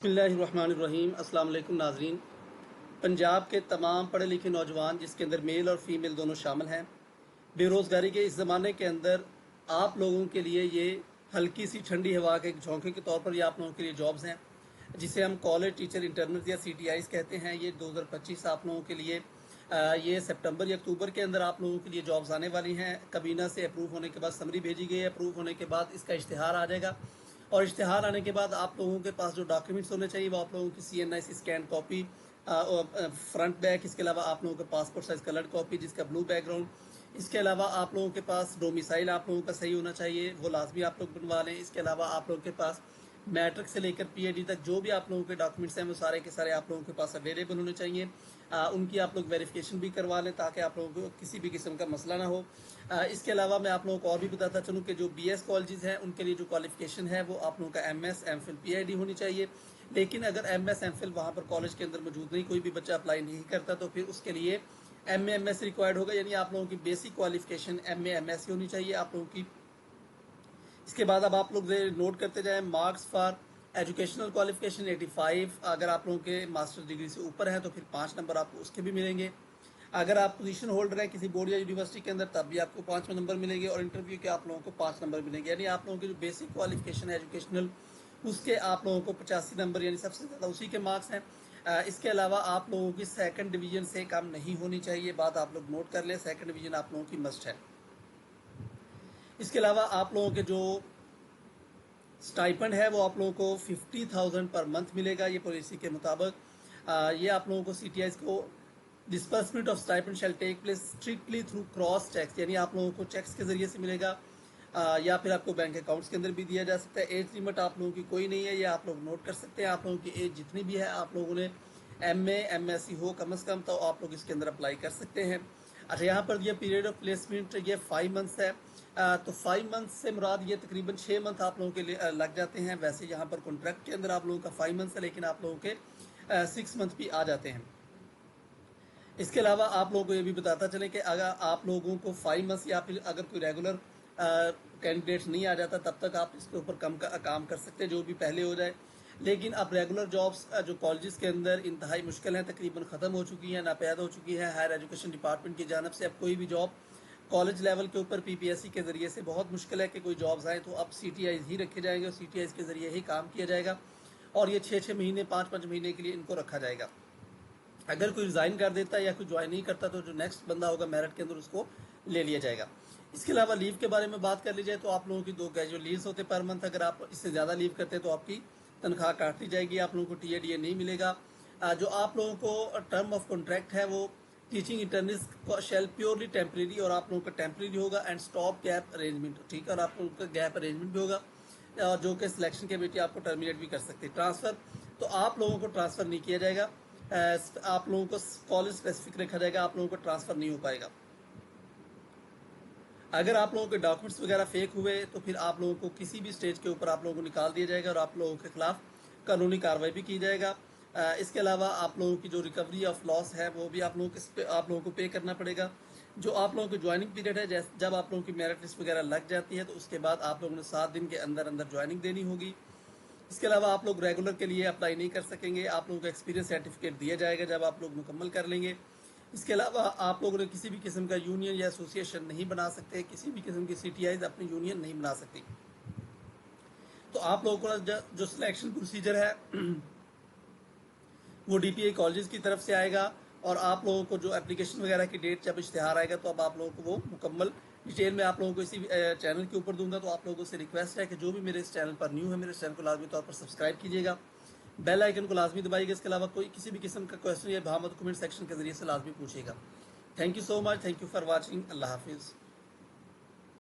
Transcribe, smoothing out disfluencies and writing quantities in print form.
बिस्मिल्लाहिर्रहमानिर्रहीम। अस्सलाम वालेकुम नाजरीन। पंजाब के तमाम पढ़े लिखे नौजवान, जिसके अंदर मेल और फीमेल दोनों शामिल हैं, बेरोज़गारी के इस ज़माने के अंदर आप लोगों के लिए ये हल्की सी ठंडी हवा के एक झोंके के तौर पर ये आप लोगों के लिए जॉब्स हैं, जिसे हम कॉलेज टीचर इंटर्नल या CTIs कहते हैं। ये 2025 आप लोगों के लिए ये सितंबर या अक्टूबर के अंदर आप लोगों के लिए जॉब्स आने वाली हैं। कबीना से अप्रूव होने के बाद समरी भेजी गई है, अप्रूव होने के बाद इसका इश्तिहार आ जाएगा, और इश्तिहार आने के बाद आप लोगों के पास जो डॉक्यूमेंट्स होने चाहिए वो आप लोगों की CNIC scan copy, front back, इसके अलावा आप लोगों के पासपोर्ट साइज कलर्ड कॉपी जिसका ब्लू बैकग्राउंड, इसके अलावा आप लोगों के पास डोमिसाइल आप लोगों का सही होना चाहिए, वो लाजमी आप लोग बनवा लें। इसके अलावा आप लोगों के पास मैट्रिक से लेकर PhD तक जो भी आप लोगों के डॉक्यूमेंट्स हैं वो सारे के सारे आप लोगों के पास अवेलेबल होने चाहिए। उनकी आप लोग वेरिफिकेशन भी करवा लें ताकि आप लोगों को किसी भी किस्म का मसला ना हो। इसके अलावा मैं आप लोगों को और भी बताता चलूँ कि जो BS कॉलेजेस हैं उनके लिए जो क्वालिफिकेशन है वो आप लोगों का MS MPhil PhD होनी चाहिए। लेकिन अगर MS MPhil वहाँ पर कॉलेज के अंदर मौजूद नहीं, कोई भी बच्चा अप्लाई नहीं करता, तो फिर उसके लिए MA MS रिक्वायर्ड होगा, यानी आप लोगों की बेसिक क्वालिफिकेशन MA MS ही होनी चाहिए आप लोगों की। इसके बाद अब आप लोग नोट करते जाएं, मार्क्स फॉर एजुकेशनल क्वालिफिकेशन 85, अगर आप लोगों के मास्टर डिग्री से ऊपर है तो फिर 5 नंबर आपको उसके भी मिलेंगे। अगर आप पोजीशन होल्डर हैं किसी बोर्ड या यूनिवर्सिटी के अंदर तब भी आपको 5 नंबर मिलेंगे, और इंटरव्यू के आप लोगों को 5 नंबर मिलेंगे। यानी आप लोगों की जो बेसिक क्वालिफिकेशन है एजुकेशनल, उसके आप लोगों को 85 नंबर, यानी सबसे ज़्यादा उसी के मार्क्स हैं। इसके अलावा आप लोगों की सेकंड डिवीजन से कम नहीं होनी चाहिए, बात आप लोग नोट कर लें, सेकंड डिवीजन आप लोगों की मस्ट है। इसके अलावा आप लोगों के जो स्टाइपेंड है वो आप लोगों को 50,000 पर मंथ मिलेगा, ये पॉलिसी के मुताबिक। ये आप लोगों को CTIs को disbursement of stipend shall take place strictly through cross checks, यानी आप लोगों को चेक्स के जरिए से मिलेगा, या फिर आपको बैंक अकाउंट्स के अंदर भी दिया जा सकता है। एज लिमिट आप लोगों की कोई नहीं है, ये आप लोग नोट कर सकते हैं। आप लोगों की एज जितनी भी है, आप लोगों ने MA MSc हो कम से कम, तो आप लोग इसके अंदर अप्लाई कर सकते हैं। अच्छा, यहाँ पर ये पीरियड ऑफ प्लेसमेंट ये 5 मंथ्स है। तो 5 मंथ से मुराद ये तकरीबन 6 मंथ आप लोगों के लिए लग जाते हैं। वैसे यहाँ पर कॉन्ट्रैक्ट के अंदर आप लोगों का 5 मंथ्स है, लेकिन आप लोगों के 6 मंथ भी आ जाते हैं। इसके अलावा आप लोगों को ये भी बताता चले कि अगर आप लोगों को 5 मंथ्स या फिर अगर कोई रेगुलर कैंडिडेट नहीं आ जाता तब तक आप इसके ऊपर काम कर सकते हैं, जो भी पहले हो जाए। लेकिन अब रेगुलर जॉब्स जो कॉलेजेस के अंदर इंतहाई मुश्किल हैं, तकरीबन ख़त्म हो चुकी हैं, नापैद हो चुकी है। हायर एजुकेशन डिपार्टमेंट की जानब से अब कोई भी जॉब कॉलेज लेवल के ऊपर PPSC के ज़रिए से बहुत मुश्किल है कि कोई जॉब्स आए, तो अब CTIs ही रखे जाएंगे और CTIs के ज़रिए ही काम किया जाएगा, और ये 6-6 महीने 5-5 महीने के लिए इनको रखा जाएगा। अगर कोई रिज़ाइन कर देता है या कोई ज्वाइन नहीं करता तो जो नेक्स्ट बंदा होगा मेरिट के अंदर उसको ले लिया जाएगा। इसके अलावा लीव के बारे में बात कर ली जाए तो आप लोगों की 2 कैजुअल लीव्स होते पर मंथ, अगर आप इससे ज़्यादा लीव करते हैं तो आपकी तनख्वाह काट ली जाएगी, आप लोगों को TADA नहीं मिलेगा। जो आप लोगों को टर्म ऑफ कॉन्ट्रैक्ट है वो teaching internist shall purely temporary, और आप लोगों का टेम्प्रेरी होगा, एंड स्टॉप गैप अरेंजमेंट, ठीक है, और आप लोगों का गैप अरेंजमेंट भी होगा, और जो कि सिलेक्शन के बेटे आपको टर्मिनेट भी कर सकते हैं। ट्रांसफ़र तो आप लोगों को ट्रांसफ़र नहीं किया जाएगा, आप लोगों को कॉलेज स्पेसिफिक रखा जाएगा, आप लोगों को ट्रांसफ़र नहीं हो पाएगा। अगर आप लोगों के डॉक्यूमेंट्स वगैरह फेक हुए तो फिर आप लोगों को किसी भी स्टेज के ऊपर आप लोगों को निकाल दिया जाएगा और आप लोगों के खिलाफ कानूनी कार्रवाई भी की जाएगा। इसके अलावा आप लोगों की जो रिकवरी ऑफ लॉस है वो भी आप लोगों को पे करना पड़ेगा। जो आप लोगों की ज्वाइनिंग पीरियड है, जब आप लोगों की मेरिट लिस्ट वगैरह लग जाती है तो उसके बाद आप लोगों ने 7 दिन के अंदर अंदर ज्वाइनिंग देनी होगी। इसके अलावा आप लोग रेगुलर के लिए अप्लाई नहीं कर सकेंगे, आप लोगों को एक्सपीरियंस सर्टिफिकेट दिया जाएगा जब आप लोग मुकम्मल कर लेंगे। इसके अलावा आप लोगों ने किसी भी किस्म का यूनियन या एसोसिएशन नहीं बना सकते, किसी भी किस्म की CTIs अपनी यूनियन नहीं बना सकती। तो आप लोगों को जो सिलेक्शन प्रोसीजर है वो DPI कॉलेजेस की तरफ से आएगा, और आप लोगों को जो एप्लीकेशन वगैरह की डेट जब इश्तिहार आएगा तो अब आप लोगों को वो मुकम्मल डिटेल में आप लोगों को इसी चैनल के ऊपर दूंगा। तो आप लोगों से रिक्वेस्ट है कि जो भी मेरे इस चैनल पर न्यू है, मेरे चैनल को लाजमी तौर पर सब्सक्राइब कीजिएगा, बेल आइकन को लाजमी दबाइएगा। इसके अलावा कोई किसी भी किस्म का क्वेश्चन या भामत कमेंट सेक्शन के जरिए से लाजमी पूछिएगा। Thank you so much, thank you for watching. अल्लाह हाफिज़।